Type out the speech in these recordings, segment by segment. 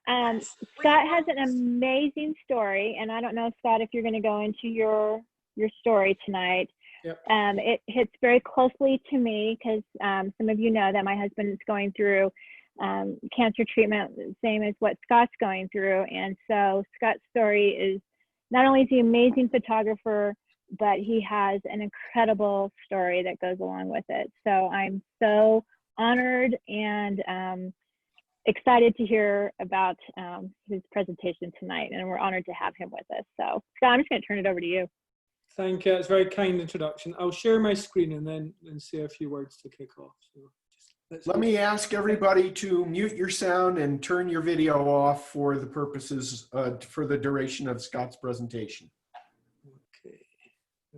Scott has an amazing story, and I don't know, Scott, if you're going to go into your story tonight. Yep. It hits very closely to me because some of you know that my husband is going through cancer treatment, same as what Scott's going through. And so Scott's story is, not only is he an amazing photographer, but he has an incredible story that goes along with it. So I'm so honored and excited to hear about his presentation tonight, and we're honored to have him with us. So Scott, I'm just going to turn it over to you. Thank you. It's a very kind introduction. I'll share my screen and then say a few words to kick off. So let me ask everybody to mute your sound and turn your video off for the purposes for the duration of Scott's presentation. Okay,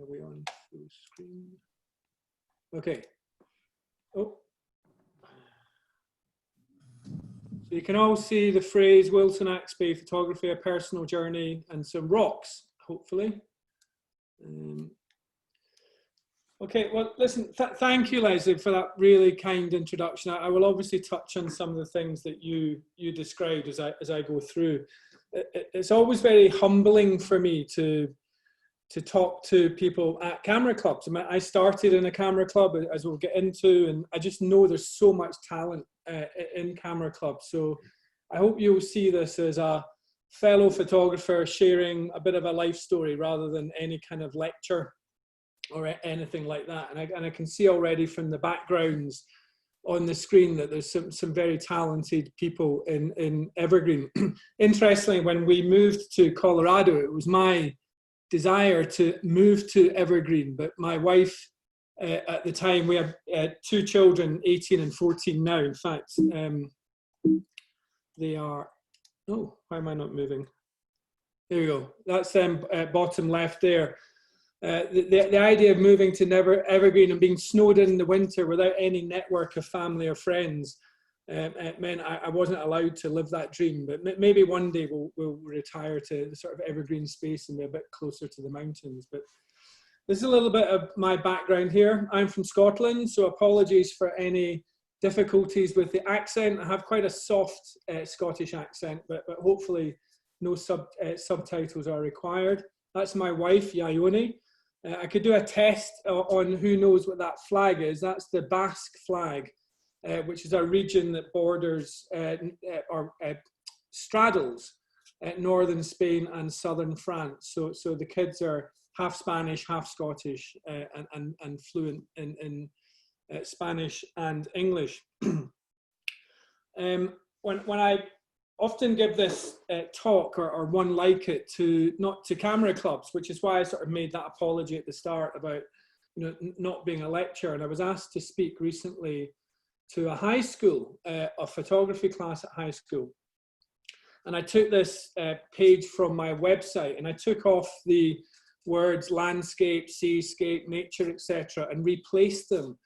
are we on full screen? Okay. Oh. So you can all see the phrase Wilson Axby Photography, a Personal Journey, and some rocks, hopefully. Okay, well, listen, thank you, Leslie, for that really kind introduction. I will obviously touch on some of the things that you described as I go through. It's always very humbling for me to talk to people at camera clubs. I started in a camera club, as we'll get into, and I just know there's so much talent in camera clubs. So I hope you'll see this as a fellow photographer sharing a bit of a life story rather than any kind of lecture or anything like that. And I can see already from the backgrounds on the screen that there's some very talented people in Evergreen. Interestingly, when we moved to Colorado, it was my desire to move to Evergreen, but my wife at the time, we have two children, 18 and 14 now. In fact, they are, oh, why am I not moving? There we go. That's them bottom left there. The idea of moving to Evergreen and being snowed in the winter without any network of family or friends it meant I wasn't allowed to live that dream. But maybe one day we'll retire to the sort of Evergreen space and be a bit closer to the mountains. But this is a little bit of my background here. I'm from Scotland, so apologies for any difficulties with the accent. I have quite a soft Scottish accent, but hopefully no subtitles are required. That's my wife, Ione. I could do a test on who knows what that flag is. That's the Basque flag, which is a region that borders or straddles northern Spain and southern France. So the kids are half Spanish, half Scottish, and fluent in Spanish and English. When I often give this talk or one like it not to camera clubs, which is why I sort of made that apology at the start about not being a lecturer. And I was asked to speak recently to a high school, a photography class at high school. And I took this page from my website and I took off the words landscape, seascape, nature, etc., and replaced them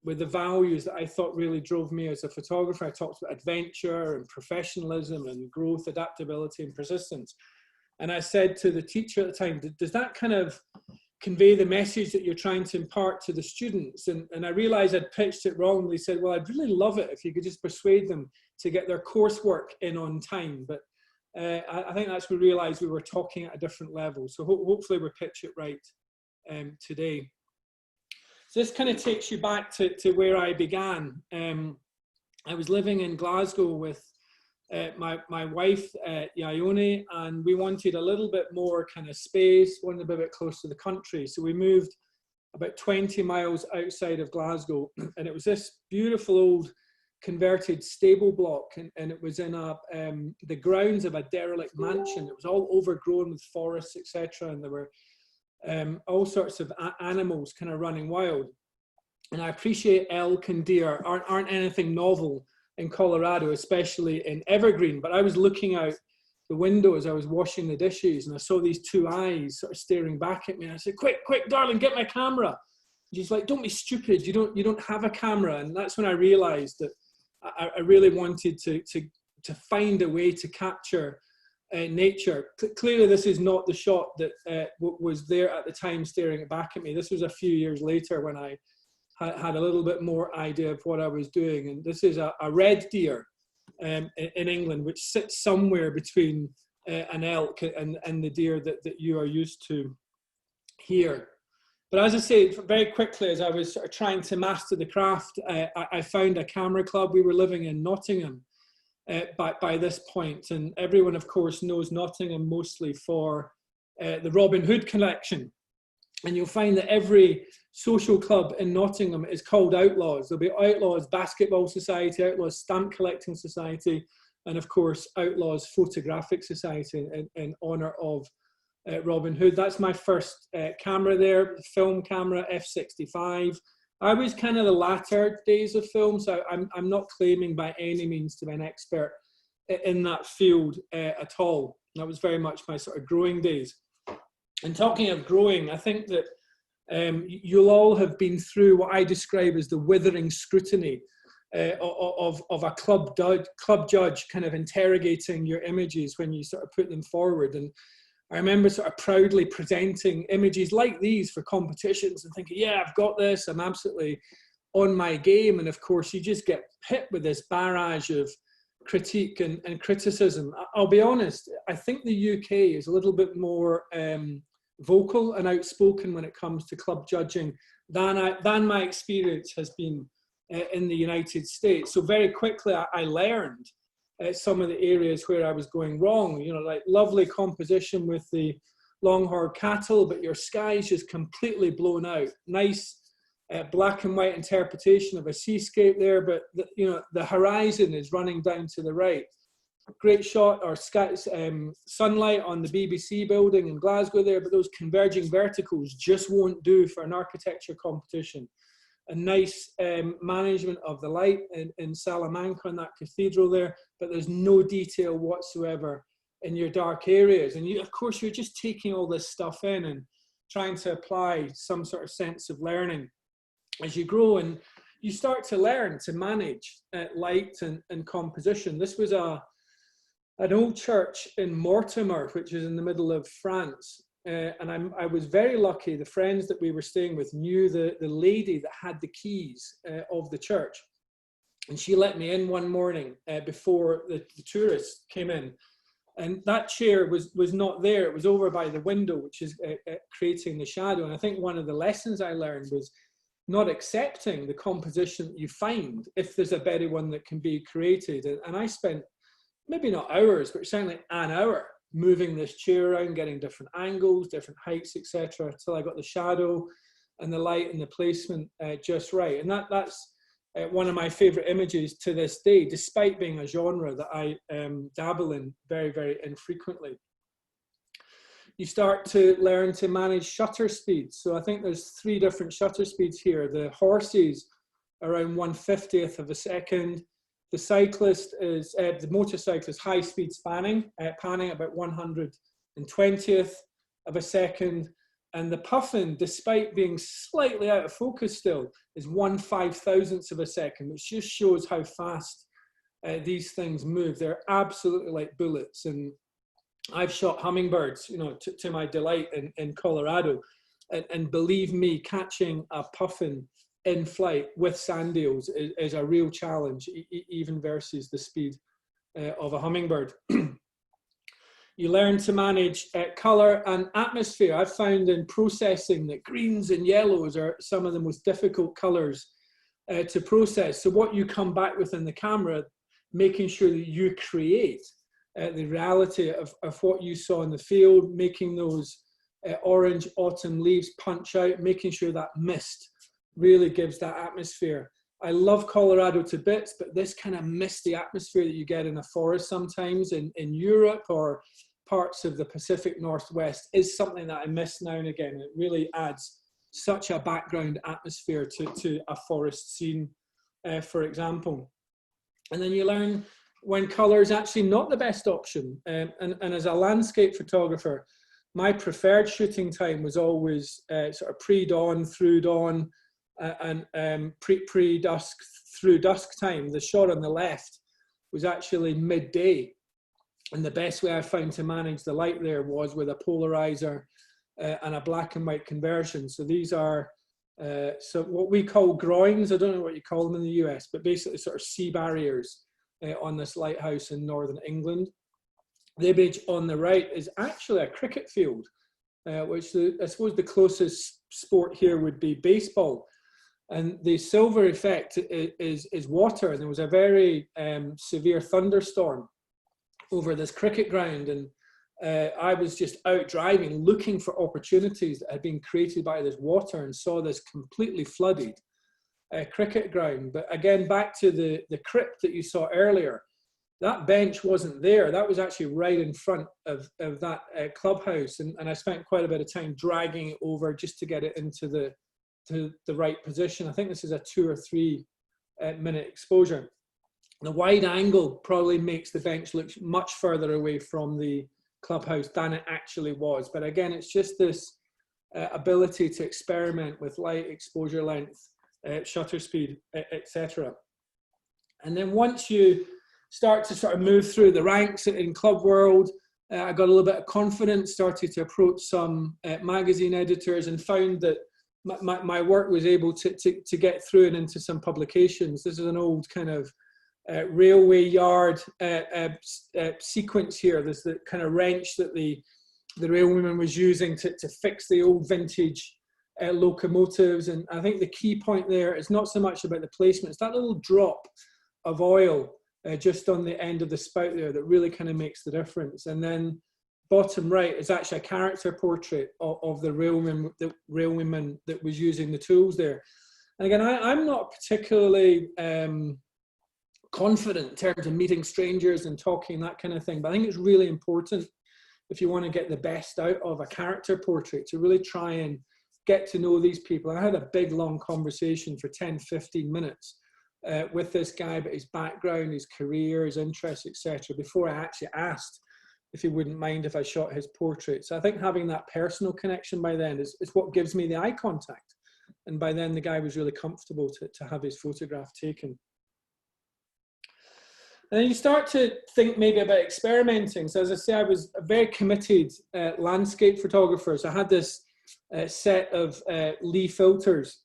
with the values that I thought really drove me as a photographer. I talked about adventure and professionalism and growth, adaptability and persistence. And I said to the teacher at the time, does that kind of convey the message that you're trying to impart to the students? And I realized I'd pitched it wrongly. Said, well, I'd really love it if you could just persuade them to get their coursework in on time. But I think that's when we realized we were talking at a different level. So hopefully we pitch it right today. So this kind of takes you back to where I began. I was living in Glasgow with my wife, Ione, and we wanted a little bit more kind of space, wanted to be a bit close to the country. So we moved about 20 miles outside of Glasgow, and it was this beautiful old converted stable block, and it was in the grounds of a derelict mansion. It was all overgrown with forests, etc., and there were all sorts of animals kind of running wild. And I appreciate elk and deer aren't anything novel in Colorado, especially in Evergreen. But I was looking out the window as I was washing the dishes, and I saw these two eyes sort of staring back at me. And I said, "Quick, quick, darling, get my camera." And she's like, "Don't be stupid. You don't have a camera." And that's when I realized that I really wanted to find a way to capture nature. Clearly, this is not the shot that was there at the time staring back at me. This was a few years later when I had a little bit more idea of what I was doing. And this is a red deer. in England, which sits somewhere between an elk and the deer that you are used to here. But as I say, very quickly, as I was sort of trying to master the craft, I found a camera club. We were living in Nottingham by this point, and everyone, of course, knows Nottingham mostly for the Robin Hood collection. And you'll find that every social club in Nottingham is called Outlaws. There'll be Outlaws Basketball Society, Outlaws Stamp Collecting Society, and of course, Outlaws Photographic Society in honour of Robin Hood. That's my first camera there, film camera, F65. I was kind of the latter days of film, so I'm not claiming by any means to be an expert in that field at all. That was very much my sort of growing days. And talking of growing, I think that you'll all have been through what I describe as the withering scrutiny of a club judge kind of interrogating your images when you sort of put them forward. And I remember sort of proudly presenting images like these for competitions and thinking, yeah, I've got this, I'm absolutely on my game. And of course, you just get hit with this barrage of critique and criticism. I'll be honest, I think the UK is a little bit more vocal and outspoken when it comes to club judging than my experience has been in the United States. So very quickly, I learned some of the areas where I was going wrong. You know, like lovely composition with the longhorn cattle, but your sky's just completely blown out. Nice black and white interpretation of a seascape there, but the horizon is running down to the right. Great shot or sky, sunlight on the BBC building in Glasgow there, but those converging verticals just won't do for an architecture competition. A nice management of the light in Salamanca in that cathedral there, but there's no detail whatsoever in your dark areas. And of course, you're just taking all this stuff in and trying to apply some sort of sense of learning as you grow, and you start to learn to manage light and composition. This was an old church in Mortimer, which is in the middle of France. And I was very lucky. The friends that we were staying with knew the lady that had the keys of the church. And she let me in one morning before the tourists came in. And that chair was not there. It was over by the window, which is creating the shadow. And I think one of the lessons I learned was not accepting the composition that you find if there's a better one that can be created. And I spent maybe not hours, but certainly an hour moving this chair around, getting different angles, different heights, etc., until I got the shadow and the light and the placement just right. And that's one of my favorite images to this day, despite being a genre that I dabble in very, very infrequently. You start to learn to manage shutter speeds. So I think there's 3 different shutter speeds here. The horses around 1/50th of a second. The cyclist is, the motorcyclist, high speed panning about 120th of a second. And the puffin, despite being slightly out of focus still, is 1/5000th of a second, which just shows how fast these things move. They're absolutely like bullets. And I've shot hummingbirds, to my delight in Colorado. And believe me, catching a puffin in flight with sand eels is a real challenge, even versus the speed of a hummingbird. You learn to manage color and atmosphere. I've found in processing that greens and yellows are some of the most difficult colors to process. So what you come back with in the camera, making sure that you create the reality of what you saw in the field, making those orange autumn leaves punch out, making sure that mist really gives that atmosphere. I love Colorado to bits, but this kind of misty atmosphere that you get in a forest sometimes in Europe or parts of the Pacific Northwest is something that I miss now and again. It really adds such a background atmosphere to a forest scene, for example. And then you learn when color is actually not the best option. And as a landscape photographer, my preferred shooting time was always sort of pre-dawn through dawn, and pre-dusk through dusk time. The shot on the left was actually midday, and the best way I found to manage the light there was with a polarizer and a black and white conversion. So these are so what we call groins. I don't know what you call them in the US, but basically sort of sea barriers on this lighthouse in northern England. The image on the right is actually a cricket field, which I suppose the closest sport here would be baseball. And the silver effect is water. And there was a very severe thunderstorm over this cricket ground. And I was just out driving, looking for opportunities that had been created by this water, and saw this completely flooded cricket ground. But again, back to the crypt that you saw earlier, that bench wasn't there. That was actually right in front of that clubhouse. And I spent quite a bit of time dragging it over just to get it into the right position. I think this is a 2 or 3 minute exposure. The wide angle probably makes the bench look much further away from the clubhouse than it actually was. But again, it's just this ability to experiment with light, exposure length, shutter speed, etc. And then once you start to sort of move through the ranks in club world, I got a little bit of confidence, started to approach some magazine editors, and found that my work was able to get through and into some publications. This is an old kind of railway yard sequence here. There's the kind of wrench that the railwayman was using to fix the old vintage locomotives. And I think the key point there is not so much about the placement, it's that little drop of oil just on the end of the spout there that really kind of makes the difference. And then bottom right is actually a character portrait of the railwayman that was using the tools there. And again, I'm not particularly confident in terms of meeting strangers and talking, that kind of thing, but I think it's really important, if you want to get the best out of a character portrait, to really try and get to know these people. And I had a big long conversation for 10-15 minutes with this guy about his background, his career, his interests, etc., before I actually asked if he wouldn't mind if I shot his portrait. So I think having that personal connection by then is what gives me the eye contact. And by then the guy was really comfortable to have his photograph taken. And then you start to think maybe about experimenting. So as I say, I was a very committed landscape photographer. So I had this set of Lee filters,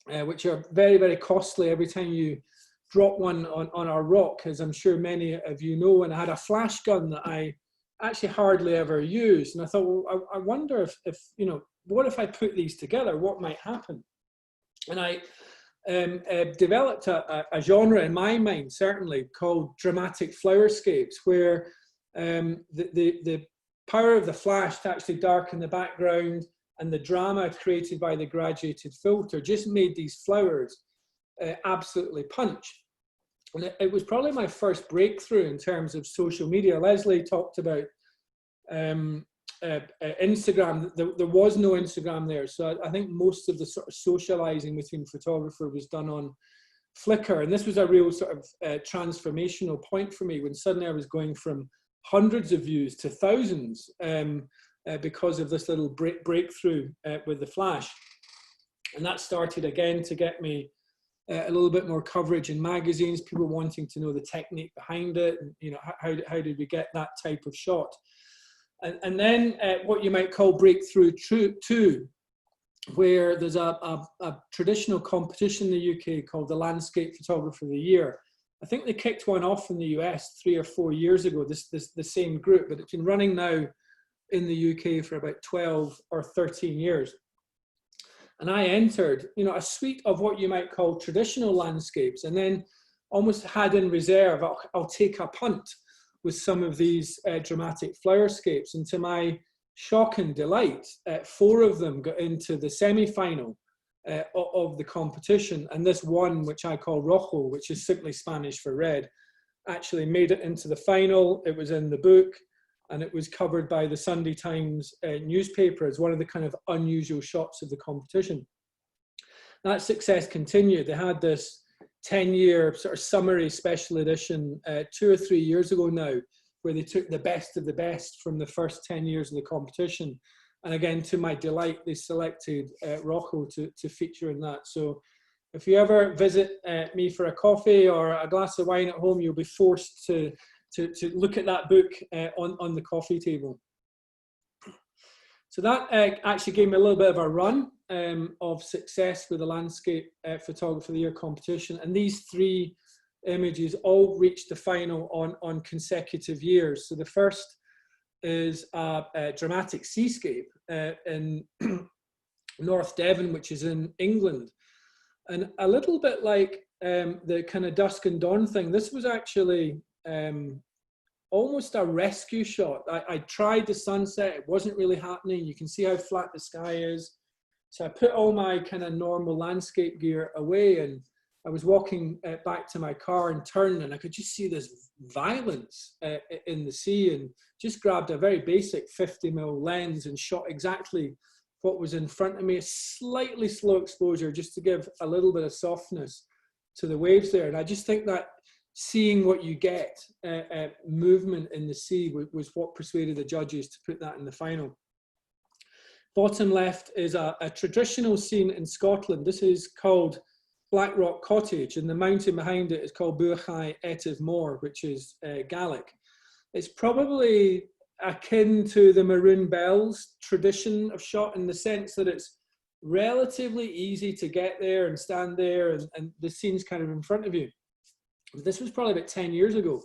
which are very, very costly every time you drop one on our rock, as I'm sure many of you know. And I had a flash gun that I actually hardly ever used. And I thought, well, I wonder if you know, what if I put these together? What might happen? And I developed a genre in my mind, certainly, called dramatic flowerscapes, where the power of the flash to actually darken the background and the drama created by the graduated filter just made these flowers absolutely punch. And it was probably my first breakthrough in terms of social media. Leslie talked about Instagram. There was no Instagram there. So I think most of the sort of socializing between photographers was done on Flickr. And this was a real sort of transformational point for me, when suddenly I was going from hundreds of views to thousands because of this little breakthrough with the flash. And that started again to get me a little bit more coverage in magazines, people wanting to know the technique behind it, and, you know, how did we get that type of shot? And then what you might call breakthrough two, where there's a traditional competition in the UK called the Landscape Photographer of the Year. I think they kicked one off in the US 3 or 4 years ago, the same group, but it's been running now in the UK for about 12 or 13 years. And I entered, you know, a suite of what you might call traditional landscapes, and then almost had in reserve, I'll take a punt with some of these dramatic flowerscapes. And to my shock and delight, 4 of them got into the semi-final of the competition. And this one, which I call Rojo, which is simply Spanish for red, actually made it into the final. It was in the book, and it was covered by the Sunday Times newspaper as one of the kind of unusual shots of the competition. That success continued. They had this 10-year sort of summary special edition 2 or 3 years ago now, where they took the best of the best from the first 10 years of the competition. And again, to my delight, they selected Rocco to feature in that. So if you ever visit me for a coffee or a glass of wine at home, you'll be forced to look at that book on the coffee table. So that actually gave me a little bit of a run of success with the Landscape Photographer of the Year competition. And these 3 images all reached the final on consecutive years. So the first is a dramatic seascape in North Devon, which is in England. And a little bit like the kind of dusk and dawn thing, this was actually almost a rescue shot. I tried the sunset, it wasn't really happening. You can see how flat the sky is. So I put all my kind of normal landscape gear away, and I was walking back to my car and turned, and I could just see this violence in the sea, and just grabbed a very basic 50mm lens and shot exactly what was in front of me, a slightly slow exposure just to give a little bit of softness to the waves there. And I just think that seeing what you get, movement in the sea, was what persuaded the judges to put that in the final. Bottom left is a traditional scene in Scotland. This is called Black Rock Cottage, and the mountain behind it is called Buachai Etive Moor, which is Gaelic. It's probably akin to the Maroon Bells tradition of shot, in the sense that it's relatively easy to get there and stand there, and the scene's kind of in front of you. This was probably about 10 years ago,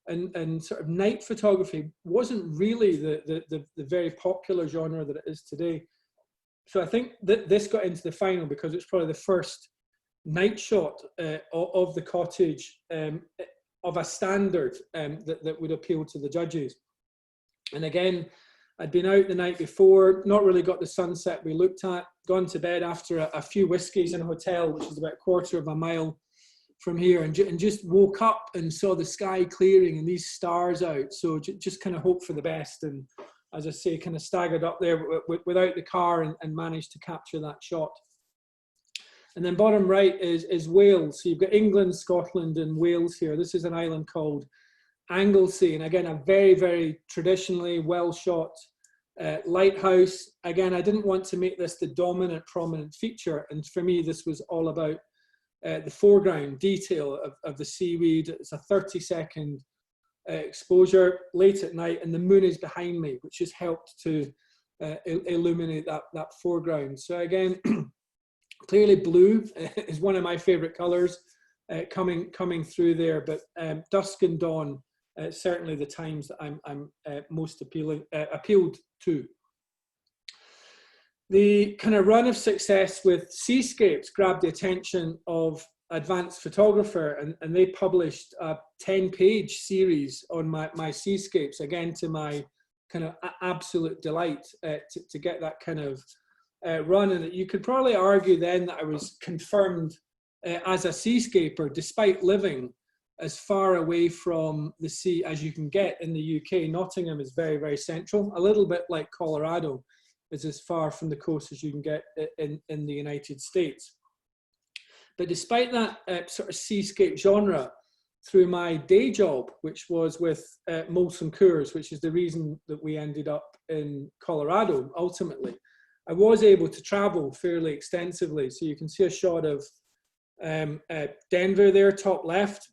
and sort of night photography wasn't really the very popular genre that it is today. So I think that this got into the final because it's probably the first night shot of the cottage of a standard that would appeal to the judges. And again, I'd been out the night before, not really got the sunset we looked at, gone to bed after a few whiskies in a hotel, which is about a quarter of a mile from here, and just woke up and saw the sky clearing and these stars out. So just kind of hope for the best. And as I say, kind of staggered up there without the car and managed to capture that shot. And then bottom right is Wales. So you've got England, Scotland, and Wales here. This is an island called Anglesey, and again, a very, very traditionally well shot lighthouse. Again, I didn't want to make this the dominant, prominent feature, and for me, this was all about the foreground detail of the seaweed. It's a 30-second exposure late at night, and the moon is behind me, which has helped to illuminate that foreground. So again, clearly blue is one of my favorite colors coming through there, but dusk and dawn, certainly the times that I'm most appealed to. The kind of run of success with seascapes grabbed the attention of Advanced Photographer, and they published a 10-page series on my seascapes, again to my kind of absolute delight to get that kind of run. And you could probably argue then that I was confirmed as a seascaper, despite living as far away from the sea as you can get in the UK. Nottingham is very, very central, a little bit like Colorado is as far from the coast as you can get in the United States. But despite that sort of seascape genre, through my day job, which was with Molson Coors, which is the reason that we ended up in Colorado ultimately, I was able to travel fairly extensively. So you can see a shot of Denver there, top left,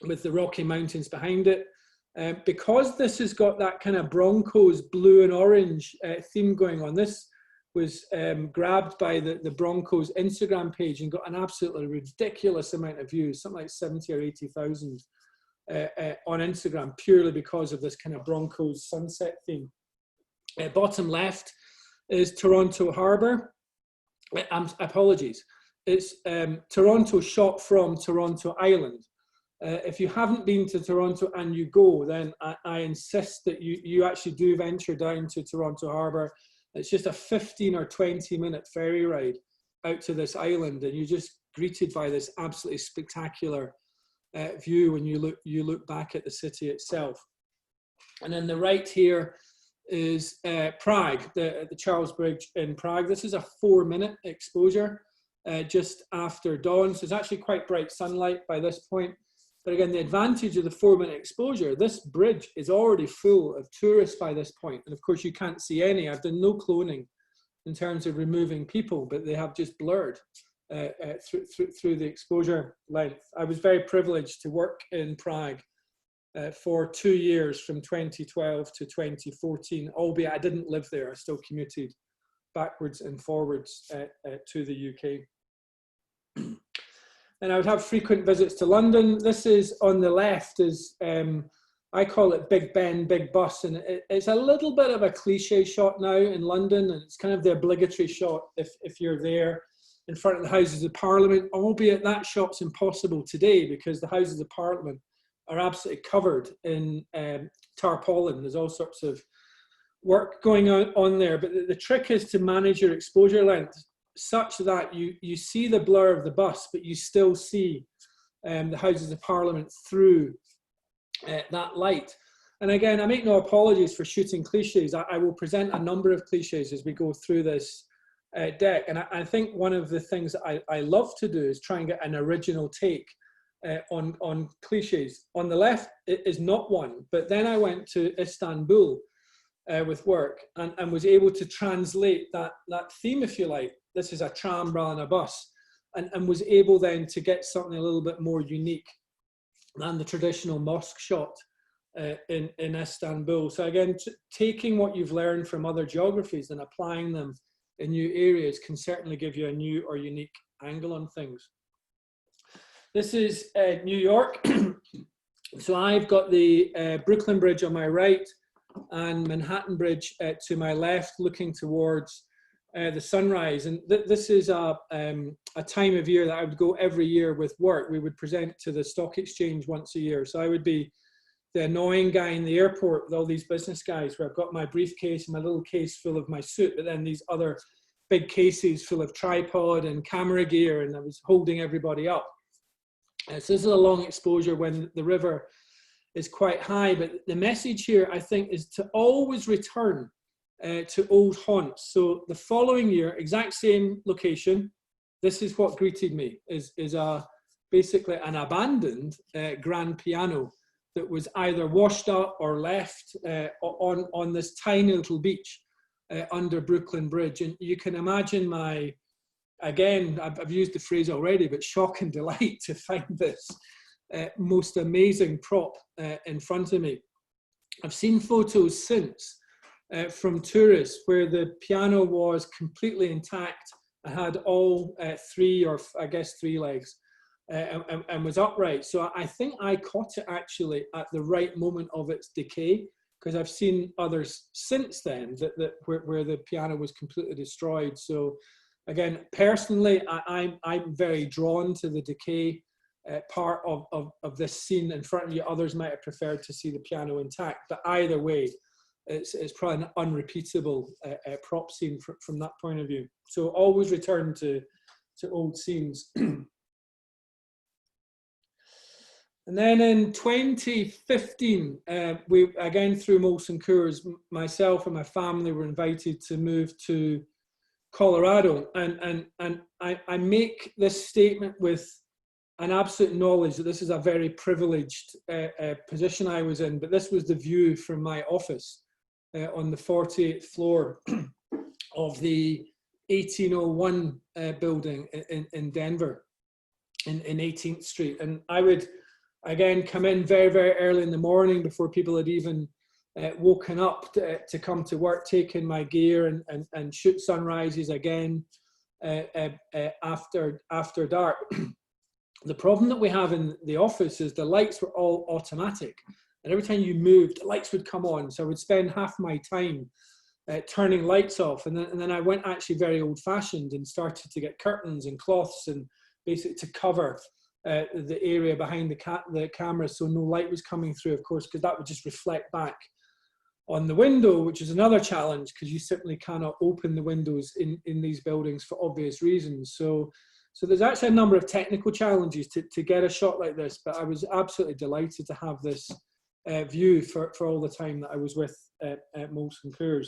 with the Rocky Mountains behind it. Because this has got that kind of Broncos blue and orange theme going on, this was grabbed by the Broncos Instagram page and got an absolutely ridiculous amount of views, something like 70 or 80,000 on Instagram, purely because of this kind of Broncos sunset theme. Bottom left is Toronto Harbour. Apologies. It's Toronto shot from Toronto Island. If you haven't been to Toronto and you go, then I insist that you actually do venture down to Toronto Harbour. It's just a 15 or 20-minute ferry ride out to this island, and you're just greeted by this absolutely spectacular view when you look back at the city itself. And then the right here is Prague, the Charles Bridge in Prague. This is a 4-minute exposure just after dawn, so it's actually quite bright sunlight by this point. But again, the advantage of the 4-minute exposure, this bridge is already full of tourists by this point. And of course, you can't see any. I've done no cloning in terms of removing people, but they have just blurred through the exposure length. I was very privileged to work in Prague for 2 years, from 2012 to 2014, albeit I didn't live there. I still commuted backwards and forwards to the UK. And I would have frequent visits to London. This is on the left is, I call it Big Ben, Big Bus. And it's a little bit of a cliche shot now in London. And it's kind of the obligatory shot if you're there in front of the Houses of Parliament, albeit that shot's impossible today because the Houses of Parliament are absolutely covered in tarpaulin. There's all sorts of work going on there. But the trick is to manage your exposure length such that you see the blur of the bus, but you still see the Houses of Parliament through that light. And again, I make no apologies for shooting cliches. I will present a number of cliches as we go through this deck. And I think one of the things that I love to do is try and get an original take on cliches. On the left, it is not one, but then I went to Istanbul with work and was able to translate that theme, if you like. This is a tram rather than a bus, and was able then to get something a little bit more unique than the traditional mosque shot in Istanbul. So again, taking what you've learned from other geographies and applying them in new areas can certainly give you a new or unique angle on things. This is New York. So I've got the Brooklyn Bridge on my right and Manhattan Bridge to my left, looking towards the sunrise. And this is a time of year that I would go every year with work. We would present to the stock exchange once a year. So I would be the annoying guy in the airport with all these business guys where I've got my briefcase and my little case full of my suit, but then these other big cases full of tripod and camera gear, and I was holding everybody up. So this is a long exposure when the river is quite high, but the message here, I think, is to always return to old haunts. So the following year, exact same location, this is what greeted me, is basically an abandoned grand piano that was either washed up or left on this tiny little beach under Brooklyn Bridge. And you can imagine my, again, I've used the phrase already, but shock and delight to find this most amazing prop in front of me. I've seen photos since from tourists where the piano was completely intact. I had all three legs and was upright. So I think I caught it actually at the right moment of its decay, because I've seen others since then where the piano was completely destroyed. So again, personally, I'm very drawn to the decay part of this scene in front of you. Others might have preferred to see the piano intact, but either way, it's probably an unrepeatable prop scene from that point of view. So always return to old scenes. And then in 2015, we again through Molson Coors, myself and my family were invited to move to Colorado, and I make this statement with an absolute knowledge that this is a very privileged position I was in, but this was the view from my office on the 48th floor of the 1801 building in Denver, in 18th Street. And I would, again, come in very, very early in the morning before people had even woken up to come to work, take in my gear and shoot sunrises again after dark. The problem that we have in the office is the lights were all automatic. And every time you moved, the lights would come on. So I would spend half my time turning lights off. And then I went actually very old fashioned and started to get curtains and cloths and basically to cover the area behind the camera so no light was coming through, of course, because that would just reflect back on the window, which is another challenge because you simply cannot open the windows in these buildings for obvious reasons. So there's actually a number of technical challenges to get a shot like this, but I was absolutely delighted to have this view for all the time that I was with Molson Coors.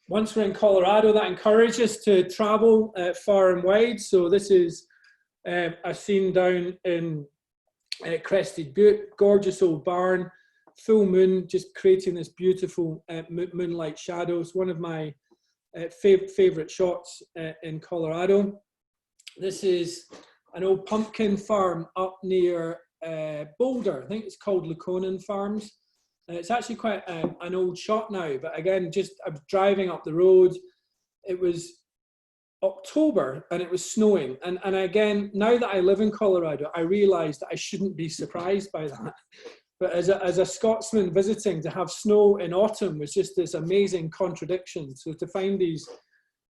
Once we're in Colorado, that encouraged us to travel far and wide. So this is a scene down in Crested Butte, gorgeous old barn, full moon, just creating this beautiful moonlight shadows. One of my favorite shots in Colorado. This is an old pumpkin farm up near Boulder. I think it's called Laconin Farms. It's actually quite an old shot now, but again, just driving up the road, it was October and it was snowing. And again, now that I live in Colorado, I realized that I shouldn't be surprised by that. But as a Scotsman visiting, to have snow in autumn was just this amazing contradiction. So to find these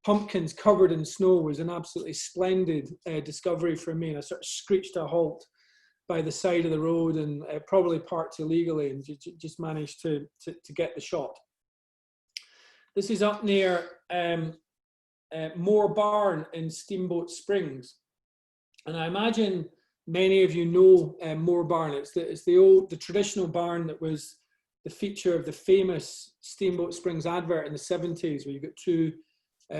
pumpkins covered in snow was an absolutely splendid discovery for me. And I sort of screeched to a halt by the side of the road and probably parked illegally and just managed to get the shot. This is up near Moore Barn in Steamboat Springs. And I imagine many of you know Moore Barn. It's the traditional barn that was the feature of the famous Steamboat Springs advert in the 70s, where you got two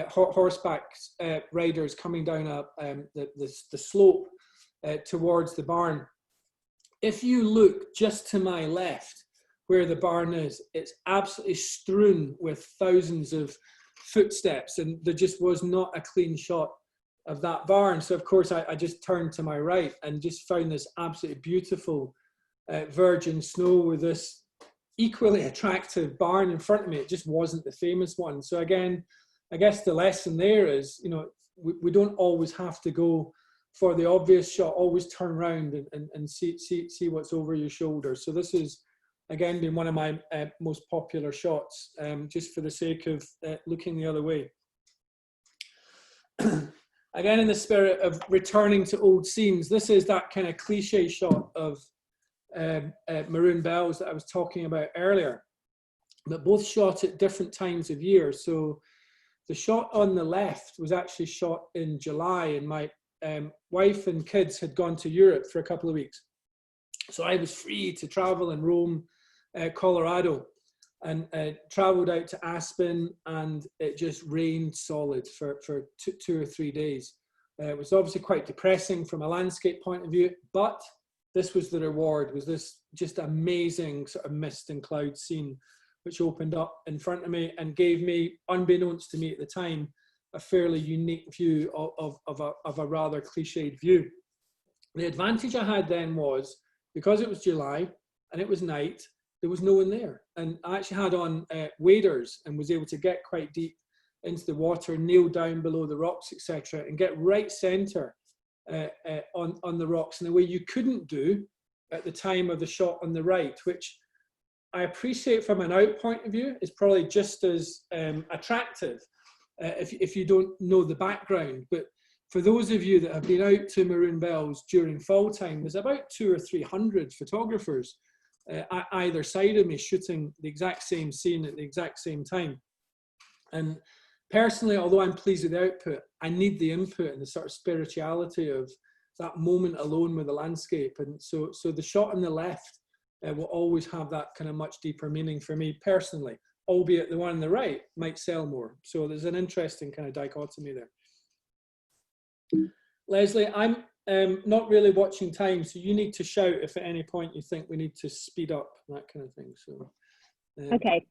horseback riders coming down the slope towards the barn. If you look just to my left where the barn is, it's absolutely strewn with thousands of footsteps, and there just was not a clean shot of that barn. So of course I just turned to my right and just found this absolutely beautiful virgin snow with this equally attractive barn in front of me. It just wasn't the famous one. So again, I guess the lesson there is, you know, we don't always have to go for the obvious shot. Always turn around and see what's over your shoulder. So this has again been one of my most popular shots, just for the sake of looking the other way. Again, in the spirit of returning to old scenes, this is that kind of cliche shot of maroon bells that I was talking about earlier, but both shot at different times of year. So the shot on the left was actually shot in July, and my wife and kids had gone to Europe for a couple of weeks. So I was free to travel and roam Colorado, and traveled out to Aspen, and it just rained solid for 2 or 3 days. It was obviously quite depressing from a landscape point of view, but this was the reward, was this just amazing sort of mist and cloud scene, which opened up in front of me and gave me, unbeknownst to me at the time, a fairly unique view of a rather cliched view. The advantage I had then was, because it was July and it was night, there was no one there. And I actually had on waders and was able to get quite deep into the water, kneel down below the rocks, etc., and get right center on the rocks in a way you couldn't do at the time of the shot on the right, which I appreciate from an out point of view is probably just as attractive if you don't know the background. But for those of you that have been out to Maroon Bells during fall time, there's about 200 or 300 photographers either side of me shooting the exact same scene at the exact same time. And personally, although I'm pleased with the output, I need the input and the sort of spirituality of that moment alone with the landscape. And so the shot on the left will always have that kind of much deeper meaning for me personally, albeit the one on the right might sell more. So there's an interesting kind of dichotomy there. Leslie, I'm not really watching time, so you need to shout if at any point you think we need to speed up, that kind of thing. So okay.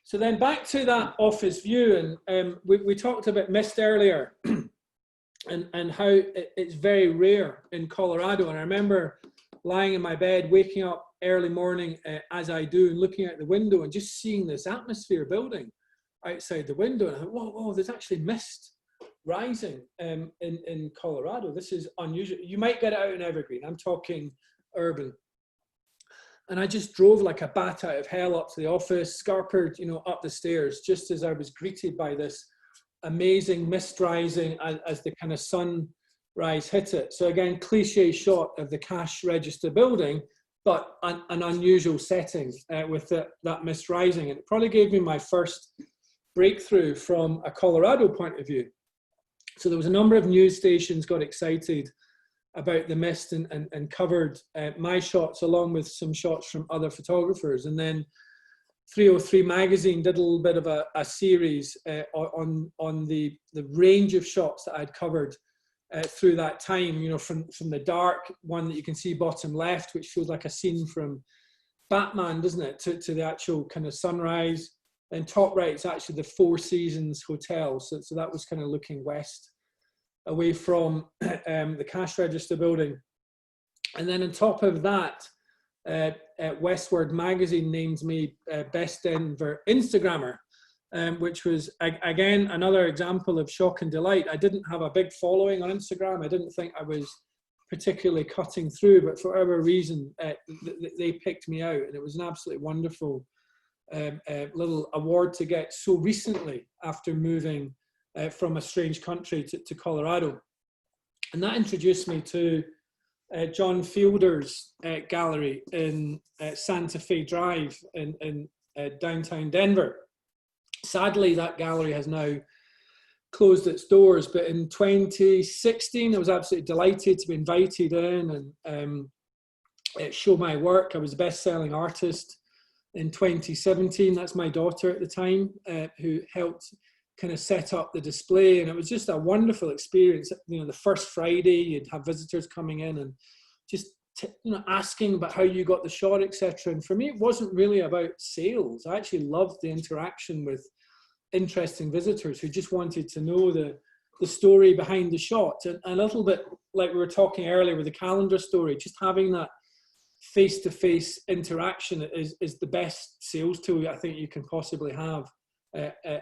So then back to that office view, and we talked about mist earlier, and how it's very rare in Colorado. And I remember lying in my bed, waking up early morning as I do, and looking out the window and just seeing this atmosphere building outside the window. And I thought, whoa, there's actually mist rising in Colorado. This is unusual. You might get it out in Evergreen. I'm talking urban. And I just drove like a bat out of hell up to the office, scarpered, up the stairs, just as I was greeted by this amazing mist rising as the kind of sunrise hit it. So again, cliche shot of the cash register building, but an unusual setting with that mist rising. And it probably gave me my first breakthrough from a Colorado point of view. So there was a number of news stations got excited about the mist and covered my shots along with some shots from other photographers. And then 303 magazine did a little bit of a series on the range of shots that I'd covered through that time, from the dark one that you can see bottom left, which feels like a scene from Batman, doesn't it, to the actual kind of sunrise. And top right is actually the Four Seasons Hotel. So that was kind of looking west away from the cash register building. And then on top of that, Westward magazine named me Best Denver Instagrammer. which was, again, another example of shock and delight. I didn't have a big following on Instagram. I didn't think I was particularly cutting through, but for whatever reason, they picked me out, and it was an absolutely wonderful little award to get so recently after moving from a strange country to Colorado. And that introduced me to John Fielder's gallery in Santa Fe Drive in downtown Denver. Sadly, that gallery has now closed its doors, but in 2016, I was absolutely delighted to be invited in and show my work. I was a best-selling artist in 2017. That's my daughter at the time, who helped kind of set up the display, and it was just a wonderful experience. You know, the first Friday, you'd have visitors coming in and just asking about how you got the shot, etc. And for me, it wasn't really about sales. I actually loved the interaction with interesting visitors who just wanted to know the story behind the shot, and a little bit like we were talking earlier with the calendar story, just having that face-to-face interaction is the best sales tool I think you can possibly have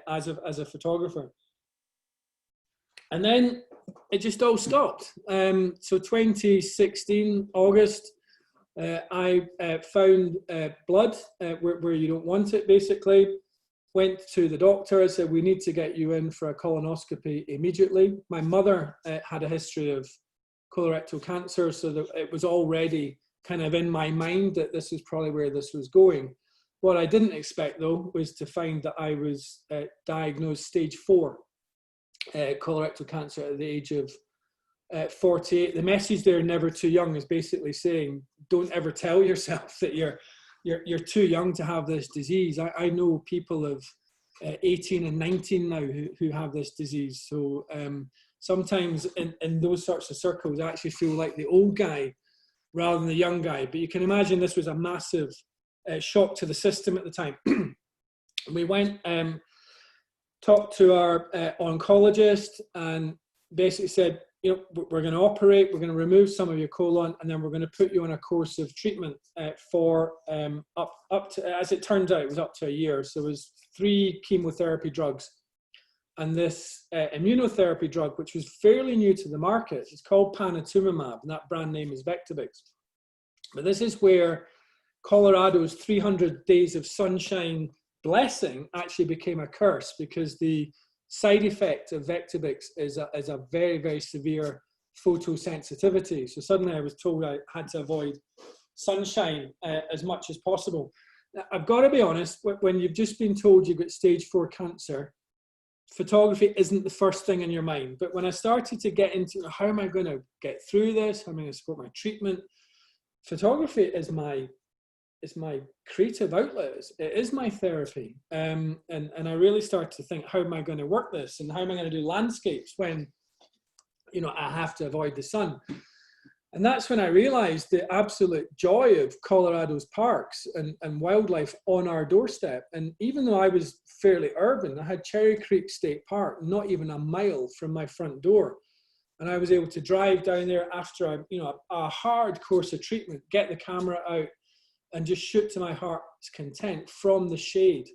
as a photographer. And then it just all stopped. So 2016 August, I found blood where you don't want it, basically. Went to the doctor. I said, we need to get you in for a colonoscopy immediately. My mother had a history of colorectal cancer, so that it was already kind of in my mind that this is probably where this was going. What I didn't expect, though, was to find that I was diagnosed stage 4 colorectal cancer at the age of 48. The message there, never too young, is basically saying, don't ever tell yourself that you're too young to have this disease. I know people of 18 and 19 now who have this disease. So sometimes in those sorts of circles, I actually feel like the old guy rather than the young guy. But you can imagine this was a massive shock to the system at the time. We went, talked to our oncologist, and basically said, you know, we're going to operate, we're going to remove some of your colon, and then we're going to put you on a course of treatment for up to, as it turns out, it was up to a year. So it was 3 chemotherapy drugs. And this immunotherapy drug, which was fairly new to the market, is called panitumumab, and that brand name is Vectibix. But this is where Colorado's 300 days of sunshine blessing actually became a curse, because the side effect of Vectibix is a very, very severe photosensitivity. So suddenly I was told I had to avoid sunshine as much as possible. Now, I've got to be honest, when you've just been told you've got stage 4 cancer, photography isn't the first thing in your mind. But when I started to get into how am I going to get through this, how am I going to support my treatment, photography is my creative outlet. It is my therapy. And I really started to think, how am I going to work this? And how am I going to do landscapes when, you know, I have to avoid the sun? And that's when I realized the absolute joy of Colorado's parks and wildlife on our doorstep. And even though I was fairly urban, I had Cherry Creek State Park not even a mile from my front door. And I was able to drive down there after a hard course of treatment, get the camera out, and just shoot to my heart's content from the shade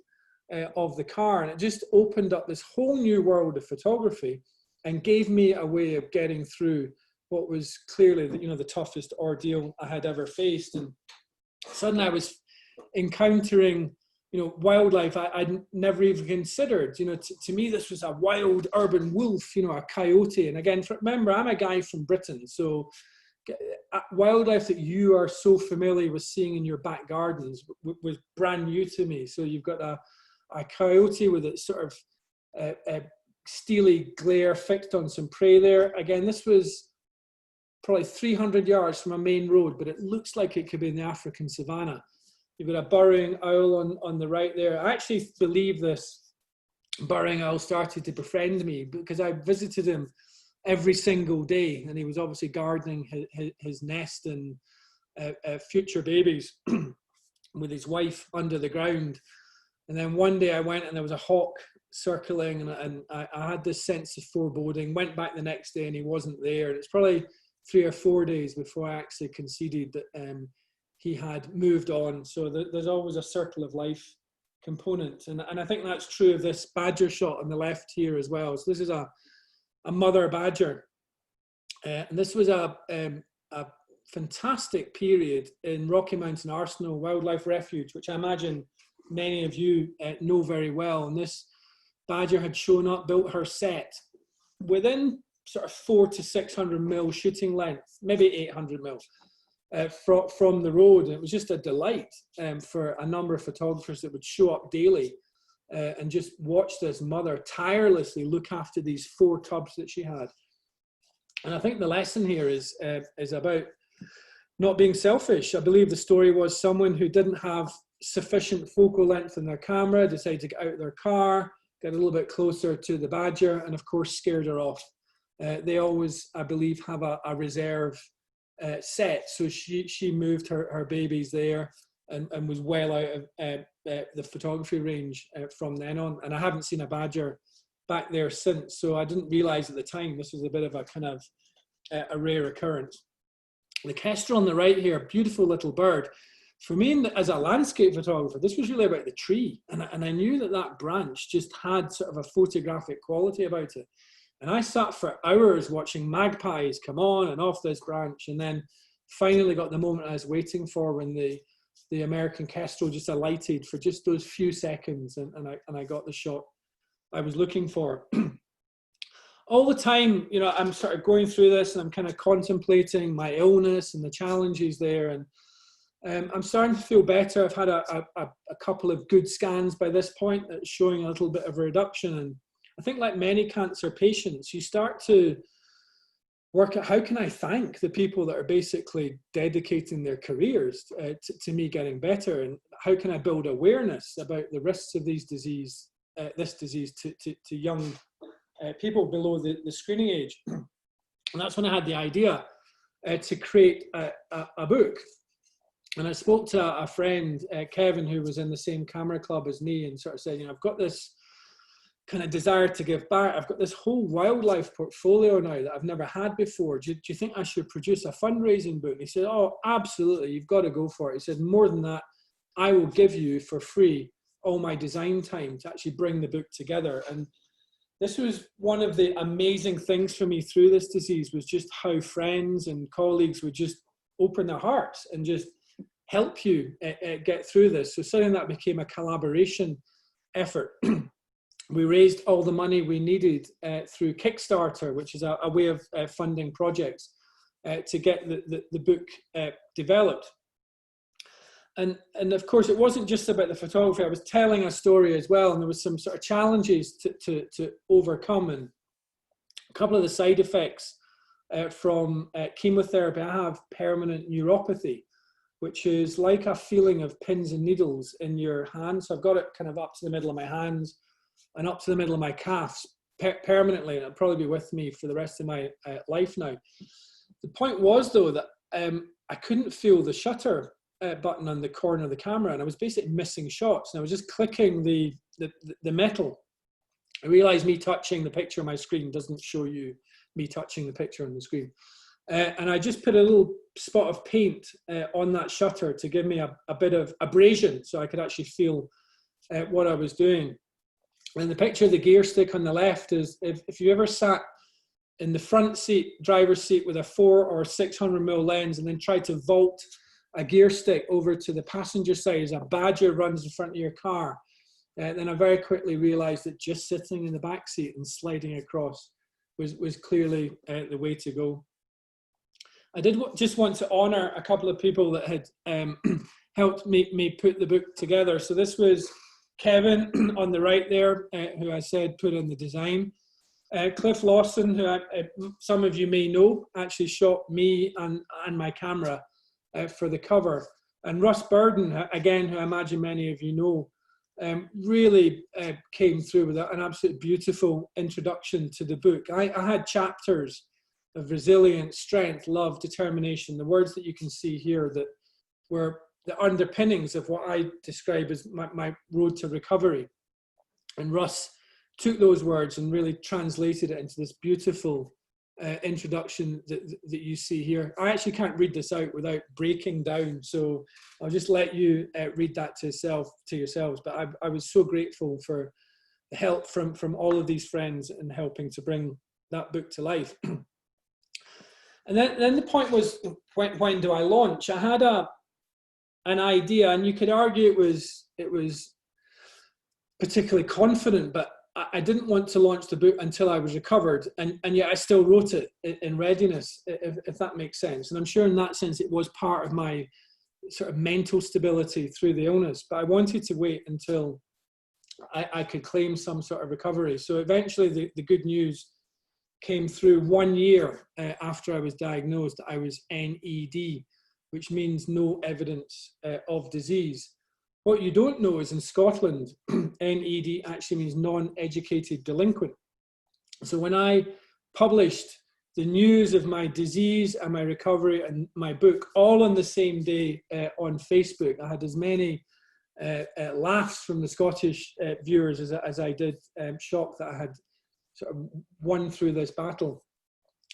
of the car. And it just opened up this whole new world of photography and gave me a way of getting through what was clearly the toughest ordeal I had ever faced. And suddenly I was encountering wildlife I'd never even considered. To me, this was a wild urban wolf, a coyote. And again, remember, I'm a guy from Britain, so wildlife that you are so familiar with seeing in your back gardens was brand new to me. So you've got a coyote with its sort of steely glare fixed on some prey there. Again, this was probably 300 yards from a main road, but it looks like it could be in the African savannah. You've got a burrowing owl on the right there. I actually believe this burrowing owl started to befriend me because I visited him every single day, and he was obviously gardening his nest and future babies with his wife under the ground. And then one day I went and there was a hawk circling, and I had this sense of foreboding. Went back the next day and he wasn't there. And it's probably 3 or 4 days before I actually conceded that he had moved on. So there's always a circle of life component. And I think that's true of this badger shot on the left here as well. So this is a mother badger. And this was a fantastic period in Rocky Mountain Arsenal Wildlife Refuge, which I imagine many of you know very well. And this badger had shown up, built her set within sort of 400 to 600 mil shooting length, maybe 800 mil from the road. And it was just a delight for a number of photographers that would show up daily and just watch this mother tirelessly look after these 4 cubs that she had. And I think the lesson here is about not being selfish. I believe the story was someone who didn't have sufficient focal length in their camera decided to get out of their car, get a little bit closer to the badger, and of course scared her off. They always, I believe, have a reserve set. So she moved her babies there and was well out of the photography range from then on. And I haven't seen a badger back there since. So I didn't realize at the time this was a bit of a kind of a rare occurrence. The kestrel on the right here, beautiful little bird. For me, as a landscape photographer, this was really about the tree. And I knew that branch just had sort of a photographic quality about it. And I sat for hours watching magpies come on and off this branch, and then finally got the moment I was waiting for when the American kestrel just alighted for just those few seconds, and I got the shot I was looking for. All the time, you know, I'm sort of going through this and I'm kind of contemplating my illness and the challenges there, and I'm starting to feel better. I've had a couple of good scans by this point that's showing a little bit of a reduction. And I think, like many cancer patients, you start to work out, how can I thank the people that are basically dedicating their careers to me getting better, and how can I build awareness about the risks of this disease to young people below the screening age. And that's when I had the idea to create a book. And I spoke to a friend, Kevin, who was in the same camera club as me, and sort of said, you know, I've got this kind of desire to give back. I've got this whole wildlife portfolio now that I've never had before. Do you think I should produce a fundraising book? And he said, oh, absolutely, you've got to go for it. He said, more than that, I will give you for free all my design time to actually bring the book together. And this was one of the amazing things for me through this disease, was just how friends and colleagues would just open their hearts and just help you get through this. So suddenly that became a collaboration effort. We raised all the money we needed through Kickstarter, which is a way of funding projects to get the book developed. And of course, it wasn't just about the photography. I was telling a story as well, and there was some sort of challenges to overcome. And a couple of the side effects from chemotherapy, I have permanent neuropathy, which is like a feeling of pins and needles in your hands. So I've got it kind of up to the middle of my hands and up to the middle of my calves permanently, and it'll probably be with me for the rest of my life now. The point was, though, that I couldn't feel the shutter button on the corner of the camera, and I was basically missing shots, and I was just clicking the metal. I realized me touching the picture on my screen doesn't show you me touching the picture on the screen. And I just put a little spot of paint on that shutter to give me a bit of abrasion so I could actually feel what I was doing. And the picture of the gear stick on the left is, if you ever sat in the front seat, driver's seat, with a 400 or 600 mil lens and then tried to vault a gear stick over to the passenger side as a badger runs in front of your car, then I very quickly realized that just sitting in the back seat and sliding across was clearly the way to go. I did just want to honor a couple of people that had helped me put the book together. So this was Kevin on the right there, who I said put in the design. Cliff Lawson, who some of you may know, actually shot me and my camera for the cover. And Russ Burden, again, who I imagine many of you know, really came through with an absolute beautiful introduction to the book. I had chapters of resilience, strength, love, determination, the words that you can see here that were the underpinnings of what I describe as my road to recovery. And Russ took those words and really translated it into this beautiful introduction that you see here. I actually can't read this out without breaking down, so I'll just let you read that to yourselves. But I was so grateful for the help from all of these friends in helping to bring that book to life. And then the point was, when do I launch? I had an idea, and you could argue it was particularly confident, but I didn't want to launch the book until I was recovered, and yet I still wrote it in readiness, if that makes sense. And I'm sure in that sense it was part of my sort of mental stability through the illness, but I wanted to wait until I could claim some sort of recovery. So eventually the good news came through 1 year after I was diagnosed. I was NED, which means no evidence of disease. What you don't know is in Scotland, NED actually means non-educated delinquent. So when I published the news of my disease and my recovery and my book all on the same day on Facebook, I had as many laughs from the Scottish viewers as I did shocked that I had sort of won through this battle.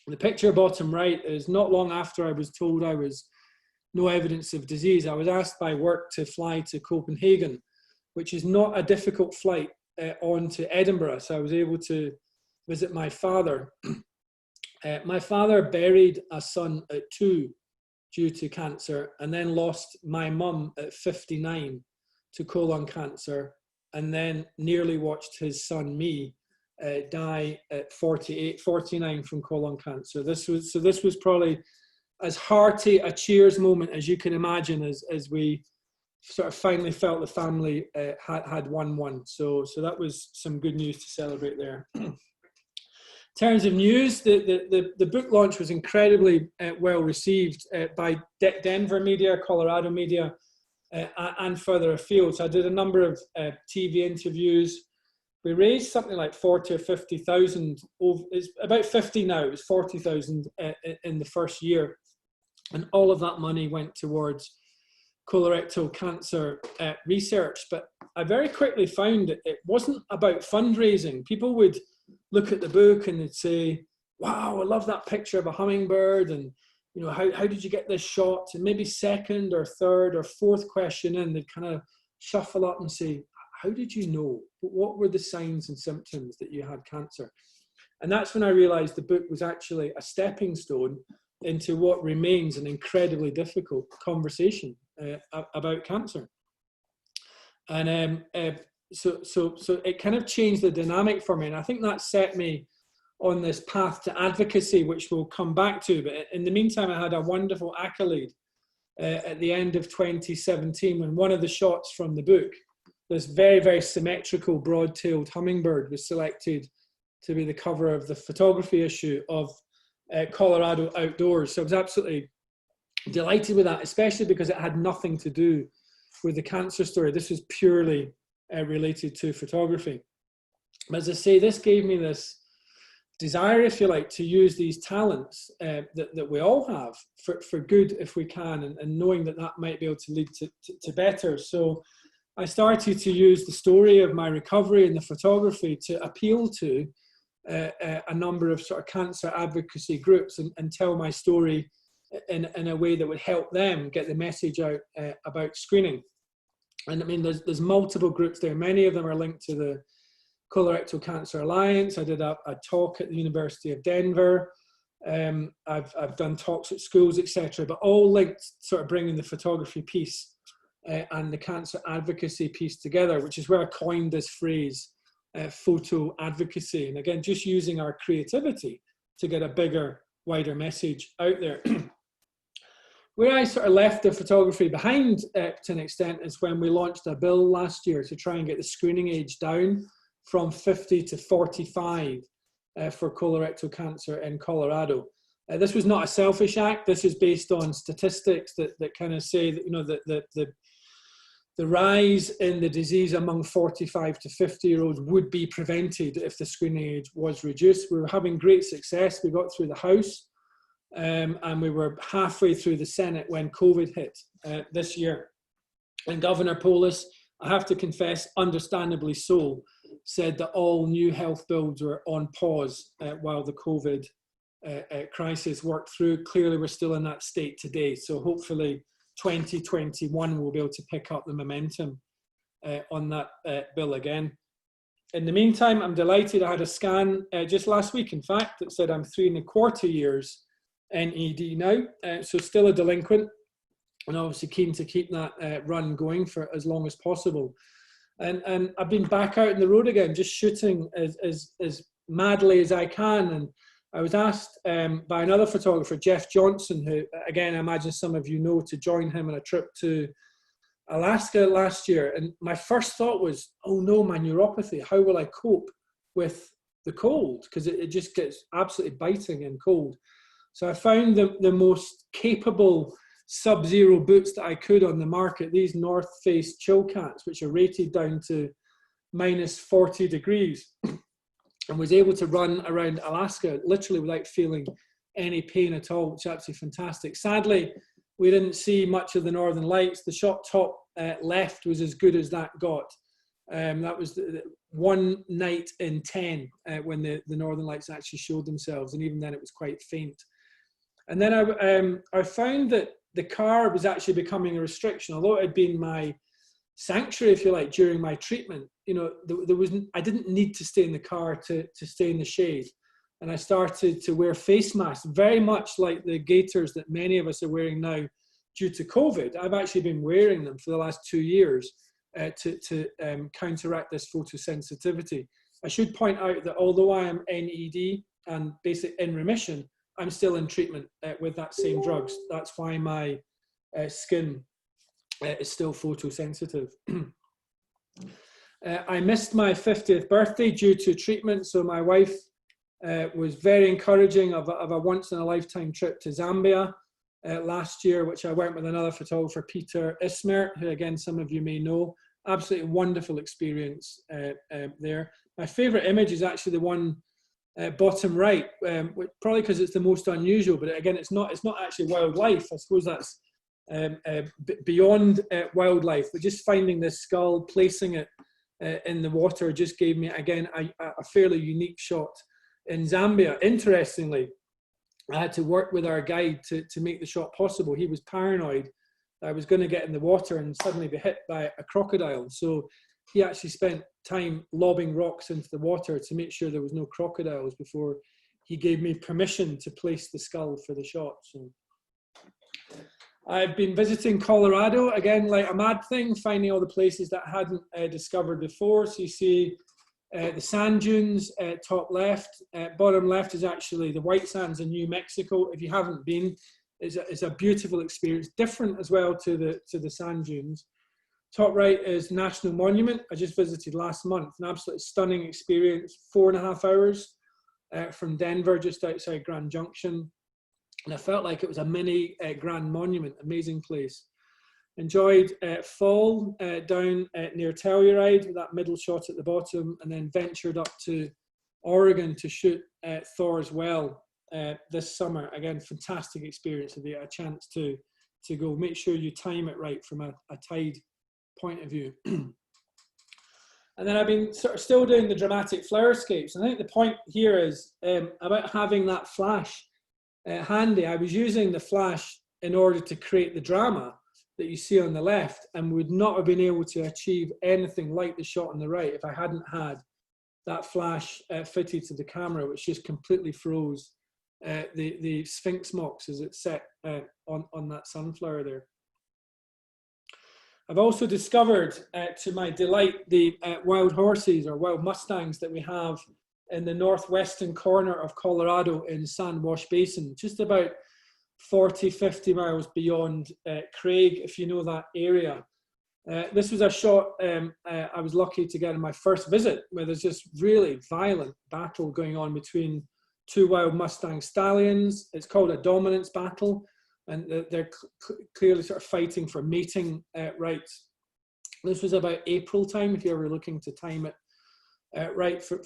The picture bottom right is not long after I was told I was no evidence of disease. I was asked by work to fly to Copenhagen, which is not a difficult flight on to Edinburgh. So I was able to visit my father. My father buried a son at 2 due to cancer, and then lost my mum at 59 to colon cancer, and then nearly watched his son, me, die at 49 from colon cancer. This was probably as hearty a cheers moment as you can imagine, as we sort of finally felt the family had won. So that was some good news to celebrate there. In terms of news, the book launch was incredibly well received by Denver media, Colorado media, and further afield. So I did a number of TV interviews. We raised something like 40 or 50,000. It's about 50 now. It was 40,000 in the first year, and all of that money went towards colorectal cancer research. But I very quickly found that it wasn't about fundraising. People would look at the book and they'd say, "Wow, I love that picture of a hummingbird," and you know, how did you get this shot? And maybe second or third or fourth question in, they'd kind of shuffle up and say, "How did you know? What were the signs and symptoms that you had cancer?" And that's when I realized the book was actually a stepping stone into what remains an incredibly difficult conversation about cancer. And so it kind of changed the dynamic for me. And I think that set me on this path to advocacy, which we'll come back to. But in the meantime, I had a wonderful accolade at the end of 2017 when one of the shots from the book, this very, very symmetrical broad-tailed hummingbird, was selected to be the cover of the photography issue of Colorado Outdoors. So I was absolutely delighted with that, especially because it had nothing to do with the cancer story. This was purely related to photography. But as I say, this gave me this desire, if you like, to use these talents that we all have for good if we can, and knowing that that might be able to lead to better. So I started to use the story of my recovery and the photography to appeal to a number of sort of cancer advocacy groups and tell my story in a way that would help them get the message out about screening. And I mean, there's multiple groups there. Many of them are linked to the Colorectal Cancer Alliance. I did a talk at the University of Denver. I've done talks at schools, etc., but all linked, sort of bringing the photography piece and the cancer advocacy piece together, which is where I coined this phrase, photo advocacy. And again, just using our creativity to get a bigger, wider message out there. Where I sort of left the photography behind to an extent is when we launched a bill last year to try and get the screening age down from 50 to 45 for colorectal cancer in Colorado. This was not a selfish act. This is based on statistics that kind of say that, you know, the rise in the disease among 45 to 50-year-olds would be prevented if the screening age was reduced. We were having great success. We got through the House, and we were halfway through the Senate when COVID hit this year. And Governor Polis, I have to confess, understandably so, said that all new health bills were on pause while the COVID crisis worked through. Clearly, we're still in that state today. So hopefully 2021 we'll be able to pick up the momentum on that bill again. In the meantime, I'm delighted. I had a scan just last week, in fact, that said I'm 3¼ years NED now, so still a delinquent, and obviously keen to keep that run going for as long as possible. And I've been back out on the road again, just shooting as madly as I can. And I was asked by another photographer, Jeff Johnson, who, again, I imagine some of you know, to join him on a trip to Alaska last year. And my first thought was, oh no, my neuropathy, how will I cope with the cold? Because it just gets absolutely biting and cold. So I found the most capable sub-zero boots that I could on the market, these North Face Chill Cats, which are rated down to -40 degrees, and was able to run around Alaska literally without feeling any pain at all, which is absolutely fantastic. Sadly, we didn't see much of the Northern Lights. The shot top left was as good as that got. That was the one night in 10 when the Northern Lights actually showed themselves, and even then it was quite faint. And then I found that the car was actually becoming a restriction, although it had been my sanctuary, if you like, during my treatment. You know, I didn't need to stay in the car to stay in the shade. And I started to wear face masks, very much like the gaiters that many of us are wearing now due to COVID. I've actually been wearing them for the last 2 years to counteract this photosensitivity. I should point out that although I am NED and basically in remission, I'm still in treatment with that same drugs. That's why my skin is still photosensitive. I missed my 50th birthday due to treatment, so my wife was very encouraging of a once-in-a-lifetime trip to Zambia last year, which I went with another photographer, Peter Ismert, who again some of you may know. Absolutely wonderful experience there. My favourite image is actually the one bottom right, probably because it's the most unusual, but again, it's not actually wildlife. I suppose that's beyond wildlife, but just finding this skull, placing it in the water just gave me, again, a fairly unique shot in Zambia. Interestingly, I had to work with our guide to make the shot possible. He was paranoid that I was going to get in the water and suddenly be hit by a crocodile. So he actually spent time lobbing rocks into the water to make sure there was no crocodiles before he gave me permission to place the skull for the shot. So I've been visiting Colorado, again, like a mad thing, finding all the places that I hadn't discovered before. So you see the sand dunes, top left. Bottom left is actually the White Sands in New Mexico. If you haven't been, it's a beautiful experience, different as well to the sand dunes. Top right is National Monument. I just visited last month, an absolutely stunning experience, 4.5 hours from Denver, just outside Grand Junction. And I felt like it was a mini Grand Monument, amazing place. Enjoyed fall down near Telluride, with that middle shot at the bottom, and then ventured up to Oregon to shoot Thor's Well this summer. Again, fantastic experience. If you get a chance to go, make sure you time it right from a tide point of view. And then I've been sort of still doing the dramatic flowerscapes. And I think the point here is about having that flash handy. I was using the flash in order to create the drama that you see on the left, and would not have been able to achieve anything like the shot on the right if I hadn't had that flash fitted to the camera, which just completely froze the Sphinx mocks as it's set on that sunflower there. I've also discovered, to my delight, the wild horses or wild mustangs that we have in the northwestern corner of Colorado in Sand Wash Basin, just about 40, 50 miles beyond Craig, if you know that area. This was a shot I was lucky to get in my first visit, where there's just really violent battle going on between two wild Mustang stallions. It's called a dominance battle, and they're clearly sort of fighting for mating rights. This was about April time, if you're ever looking to time it right for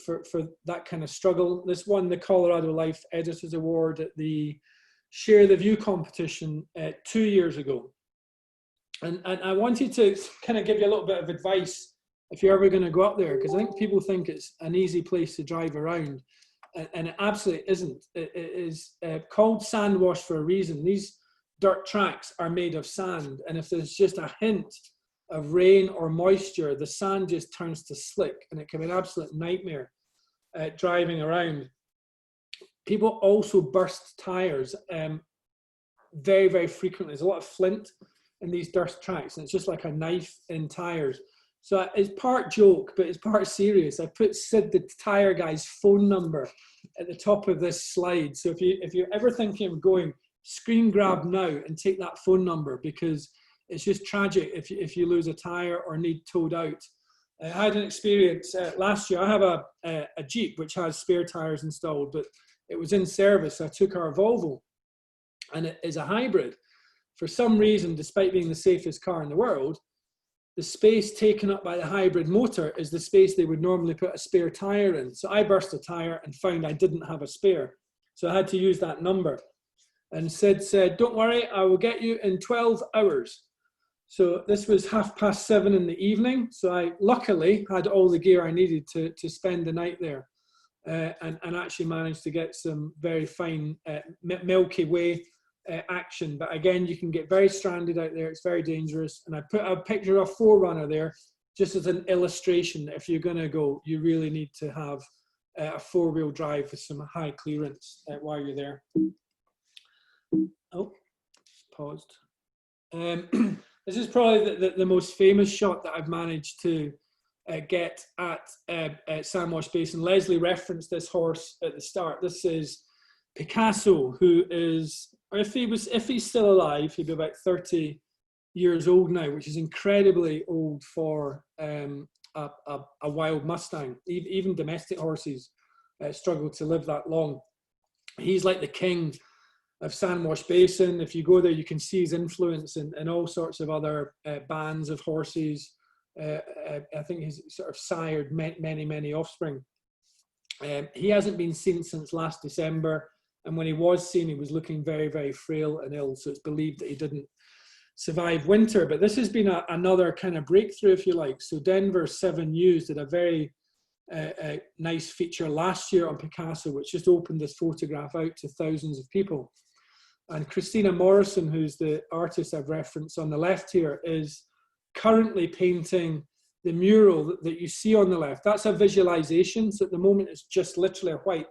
that kind of struggle. This won the Colorado Life Editors Award at the Share the View competition 2 years ago. And I wanted to kind of give you a little bit of advice if you're ever going to go up there, because I think people think it's an easy place to drive around. and it absolutely isn't. It is called sand wash for a reason. These dirt tracks are made of sand, and if there's just a hint of rain or moisture, the sand just turns to slick, and it can be an absolute nightmare driving around. People also burst tires very, very frequently. There's a lot of flint in these dirt tracks, and it's just like a knife in tires. So it's part joke, but it's part serious. I put Sid, the tire guy's phone number at the top of this slide. So if you're ever thinking of going, screen grab now and take that phone number, because it's just tragic if you lose a tire or need towed out. I had an experience last year. I have a Jeep which has spare tires installed, but it was in service. So I took our Volvo, and it is a hybrid. For some reason, despite being the safest car in the world, the space taken up by the hybrid motor is the space they would normally put a spare tire in. So I burst a tire and found I didn't have a spare. So I had to use that number. And Sid said, don't worry, I will get you in 12 hours. So this was 7:30 in the evening. So I luckily had all the gear I needed to spend the night there, and actually managed to get some very fine Milky Way action. But again, you can get very stranded out there. It's very dangerous. And I put a picture of a 4Runner there just as an illustration that if you're going to go, you really need to have a 4-wheel drive with some high clearance while you're there. Oh, paused. This is probably the most famous shot that I've managed to get at Sandwash Basin. Leslie referenced this horse at the start. This is Picasso, who is, if he's still alive, he'd be about 30 years old now, which is incredibly old for a wild Mustang. Even domestic horses struggle to live that long. He's like the king of Sandwash Basin. If you go there, you can see his influence in all sorts of other bands of horses. I think he's sort of sired many offspring. He hasn't been seen since last December, and when he was seen, he was looking very, very frail and ill, so it's believed that he didn't survive winter. But this has been another kind of breakthrough, if you like. So Denver 7 News did a very nice feature last year on Picasso, which just opened this photograph out to thousands of people. And Christina Morrison, who's the artist I've referenced on the left here, is currently painting the mural that you see on the left. That's a visualization. So at the moment, it's just literally a white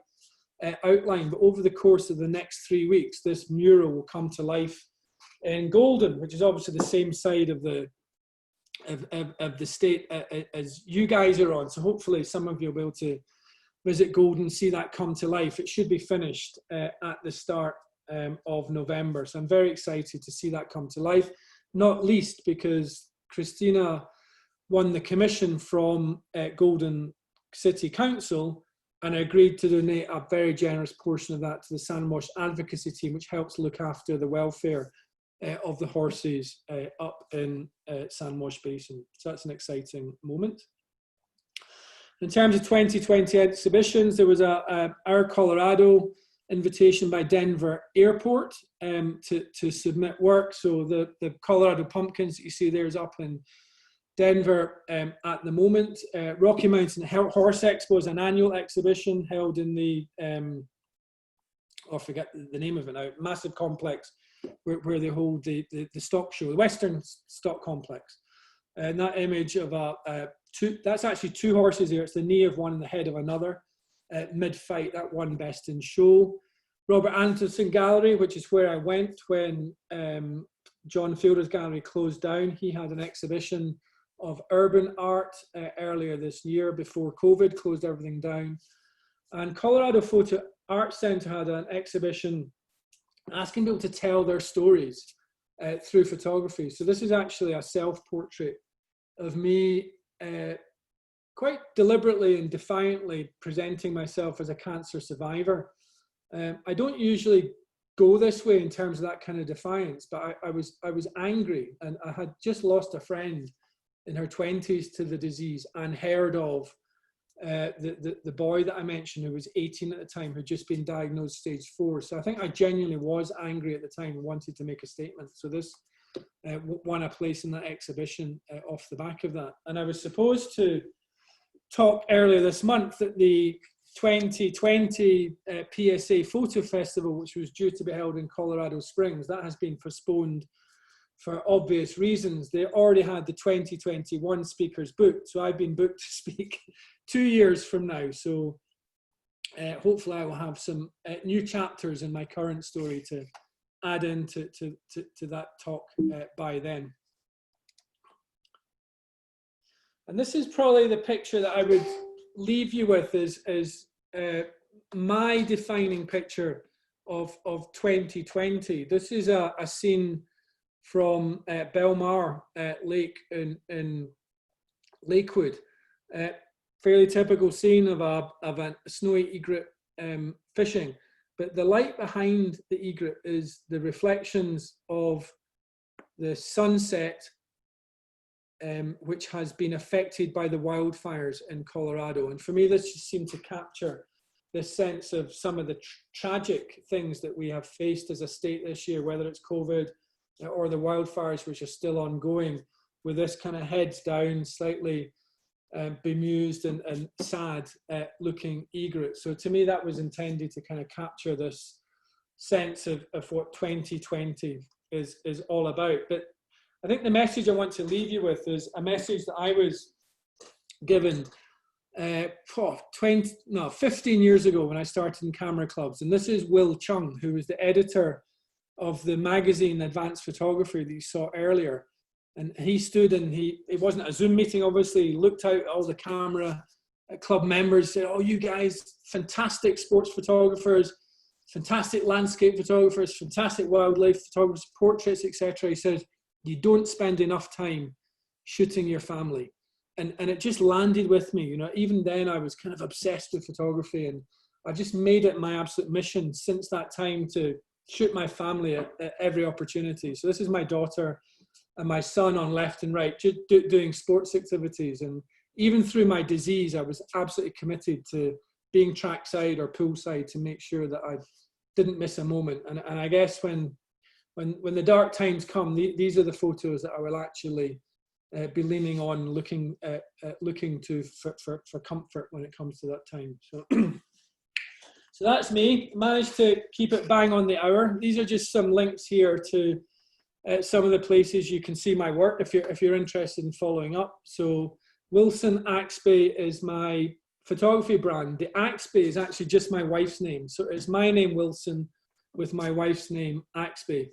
outline. But over the course of the next 3 weeks, this mural will come to life in Golden, which is obviously the same side of the state as you guys are on. So hopefully some of you will be able to visit Golden, see that come to life. It should be finished at the start of November. So I'm very excited to see that come to life, not least because Christina won the commission from Golden City Council and agreed to donate a very generous portion of that to the Sandwash Advocacy team, which helps look after the welfare of the horses up in Sandwash Basin. So that's an exciting moment. In terms of 2020 exhibitions, there was our Colorado invitation by Denver Airport to submit work. So the Colorado Pumpkins that you see there is up in Denver at the moment. Rocky Mountain Horse Expo is an annual exhibition held in the, I forget the name of it now, massive complex where they hold the stock show, the Western Stock Complex. And that image of that's actually 2 horses here. It's the knee of one and the head of another. Mid-fight, that won Best in Show. Robert Anderson Gallery, which is where I went when John Fielder's gallery closed down. He had an exhibition of urban art earlier this year before COVID closed everything down. And Colorado Photo Art Center had an exhibition asking people to tell their stories through photography. So this is actually a self-portrait of me quite deliberately and defiantly presenting myself as a cancer survivor. I don't usually go this way in terms of that kind of defiance, but I was angry, and I had just lost a friend in her 20s to the disease and heard of the boy that I mentioned who was 18 at the time, who'd just been diagnosed stage 4. So I think I genuinely was angry at the time and wanted to make a statement. So this won a place in that exhibition off the back of that. And I was supposed to talk earlier this month at the 2020 PSA Photo Festival, which was due to be held in Colorado Springs. That has been postponed for obvious reasons. They already had the 2021 speakers booked, so I've been booked to speak 2 years from now. So hopefully I will have some new chapters in my current story to add into to that talk by then. And this is probably the picture that I would leave you with as my defining picture of 2020. This is a scene from Belmar Lake in Lakewood. Fairly typical scene of a snowy egret fishing. But the light behind the egret is the reflections of the sunset, which has been affected by the wildfires in Colorado. And for me, this just seemed to capture this sense of some of the tragic things that we have faced as a state this year, whether it's COVID or the wildfires, which are still ongoing, with this kind of heads down, slightly bemused and sad looking egret. So to me, that was intended to kind of capture this sense of what 2020 is all about. But I think the message I want to leave you with is a message that I was given 15 years ago when I started in camera clubs. And this is Will Chung, who was the editor of the magazine Advanced Photography that you saw earlier. And he stood and it wasn't a Zoom meeting, obviously. He looked out at all the camera club members, said, "Oh, you guys, fantastic sports photographers, fantastic landscape photographers, fantastic wildlife photographers, portraits, etc." He said, "You don't spend enough time shooting your family." And it just landed with me. You know, even then I was kind of obsessed with photography, and I've just made it my absolute mission since that time to shoot my family at every opportunity. So this is my daughter and my son on left and right, just doing sports activities. And even through my disease, I was absolutely committed to being trackside or poolside to make sure that I didn't miss a moment. And I guess when the dark times come, these are the photos that I will actually be leaning on, looking to for comfort when it comes to that time. So, so that's me. Managed to keep it bang on the hour. These are just some links here to some of the places you can see my work if you're interested in following up. So Wilson Axby is my photography brand. The Axby is actually just my wife's name. So it's my name, Wilson, with my wife's name, Axby.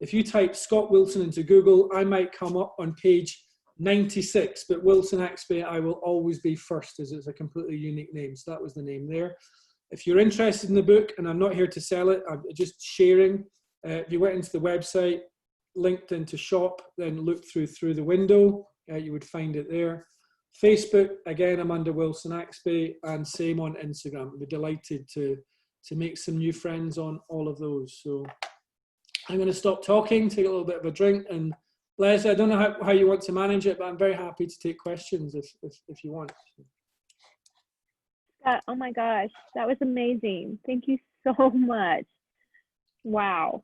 If you type Scott Wilson into Google, I might come up on page 96, but Wilson Axby, I will always be first, as it's a completely unique name. So that was the name there. If you're interested in the book, and I'm not here to sell it, I'm just sharing. If you went into the website, linked into shop, then look through the window, you would find it there. Facebook, again, I'm under Wilson Axby, and same on Instagram. I'd be delighted to make some new friends on all of those. So I'm going to stop talking, take a little bit of a drink, and Leslie, I don't know how you want to manage it, but I'm very happy to take questions if you want. Oh my gosh, that was amazing. Thank you so much. Wow.